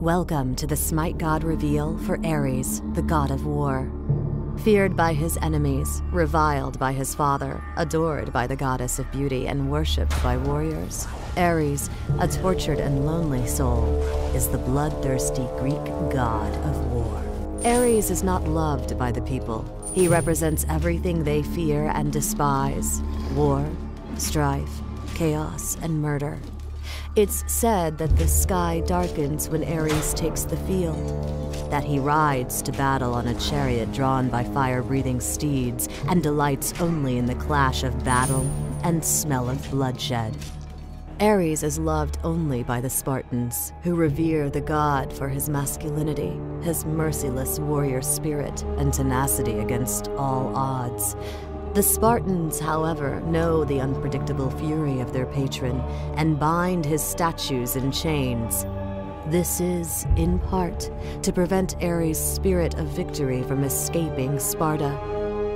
Welcome to the SMITE God reveal for Aries, the god of war. Feared by his enemies, reviled by his father, adored by the goddess of beauty, and worshipped by warriors, Aries, a tortured and lonely soul, is the bloodthirsty Greek god of war. Aries is not loved by the people. He represents everything they fear and despise: war, strife, chaos, and murder. It's said that the sky darkens when Aries takes the field, that he rides to battle on a chariot drawn by fire-breathing steeds and delights only in the clash of battle and smell of bloodshed. Aries is loved only by the Spartans, who revere the god for his masculinity, his merciless warrior spirit, and tenacity against all odds. The Spartans, however, know the unpredictable fury of their patron and bind his statues in chains. This is, in part, to prevent Ares' spirit of victory from escaping Sparta,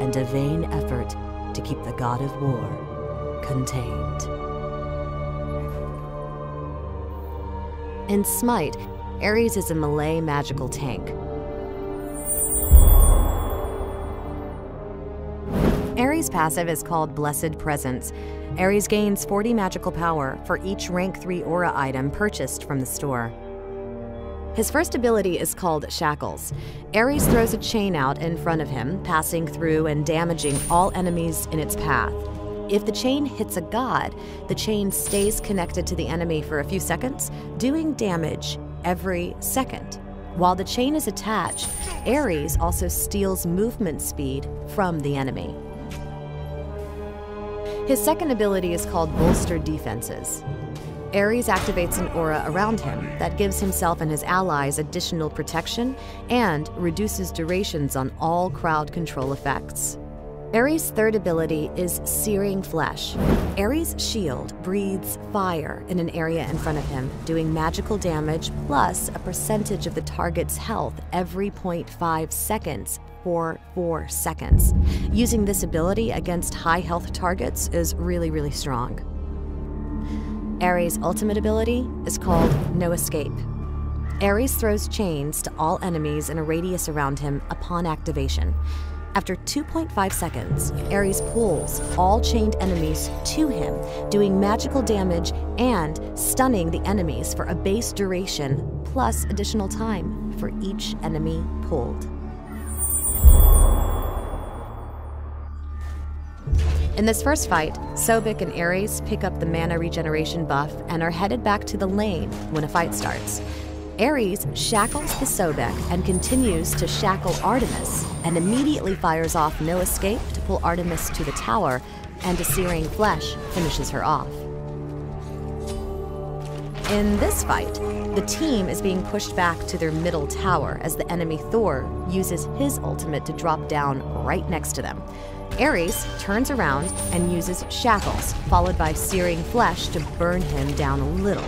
and a vain effort to keep the god of war contained. In SMITE, Ares is a Malay magical tank. Ares' passive is called Blessed Presence. Ares gains 40 magical power for each rank 3 aura item purchased from the store. His first ability is called Shackles. Ares throws a chain out in front of him, passing through and damaging all enemies in its path. If the chain hits a god, the chain stays connected to the enemy for a few seconds, doing damage every second. While the chain is attached, Ares also steals movement speed from the enemy. His second ability is called Bolstered Defenses. Ares activates an aura around him that gives himself and his allies additional protection and reduces durations on all crowd control effects. Ares' third ability is Searing Flesh. Ares' shield breathes fire in an area in front of him, doing magical damage plus a percentage of the target's health every 0.5 seconds for 4 seconds. Using this ability against high health targets is really strong. Ares' ultimate ability is called No Escape. Ares throws chains to all enemies in a radius around him upon activation. After 2.5 seconds, Ares pulls all chained enemies to him, doing magical damage and stunning the enemies for a base duration plus additional time for each enemy pulled. In this first fight, Sobek and Ares pick up the mana regeneration buff and are headed back to the lane when a fight starts. Ares shackles the Sobek and continues to shackle Artemis, and immediately fires off No Escape to pull Artemis to the tower, and a Searing Flesh finishes her off. In this fight, the team is being pushed back to their middle tower as the enemy Thor uses his ultimate to drop down right next to them. Ares turns around and uses Shackles, followed by Searing Flesh to burn him down a little.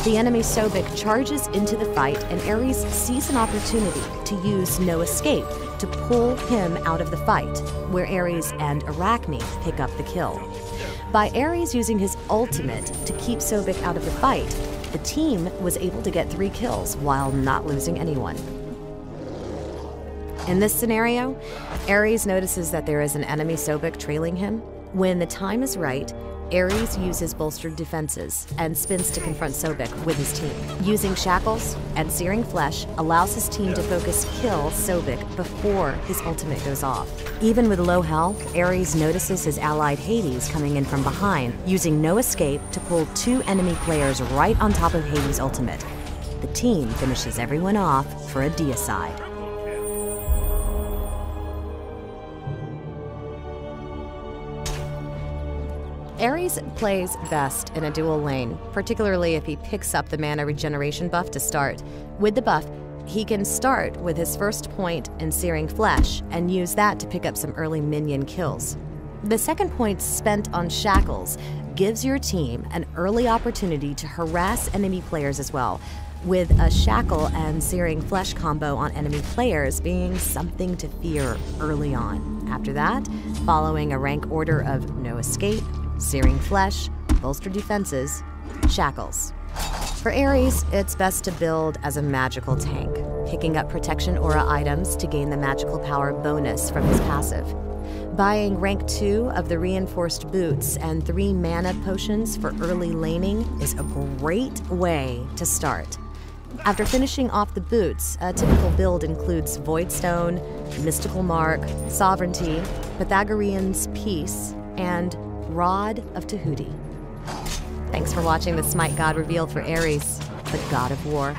The enemy Sobek charges into the fight, and Ares sees an opportunity to use No Escape to pull him out of the fight, where Ares and Arachne pick up the kill. By Ares using his ultimate to keep Sobek out of the fight, the team was able to get 3 kills while not losing anyone. In this scenario, Ares notices that there is an enemy Sobek trailing him. When the time is right, Ares uses Bolstered Defenses and spins to confront Sobek with his team. Using Shackles and Searing Flesh allows his team to focus kill Sobek before his ultimate goes off. Even with low health, Ares notices his allied Hades coming in from behind, using No Escape to pull 2 enemy players right on top of Hades' ultimate. The team finishes everyone off for a deicide. Ares plays best in a dual lane, particularly if he picks up the mana regeneration buff to start. With the buff, he can start with his first point in Searing Flesh and use that to pick up some early minion kills. The second point spent on Shackles gives your team an early opportunity to harass enemy players as well, with a Shackle and Searing Flesh combo on enemy players being something to fear early on. After that, following a rank order of No Escape, Searing Flesh, Bolstered Defenses, Shackles. For Aries, it's best to build as a magical tank, picking up protection aura items to gain the magical power bonus from his passive. Buying rank 2 of the reinforced boots and 3 mana potions for early laning is a great way to start. After finishing off the boots, a typical build includes Voidstone, Mystical Mark, Sovereignty, Pythagorean's Peace, and Rod of Tahuti. Thanks for watching the SMITE God reveal for Aries, the God of War.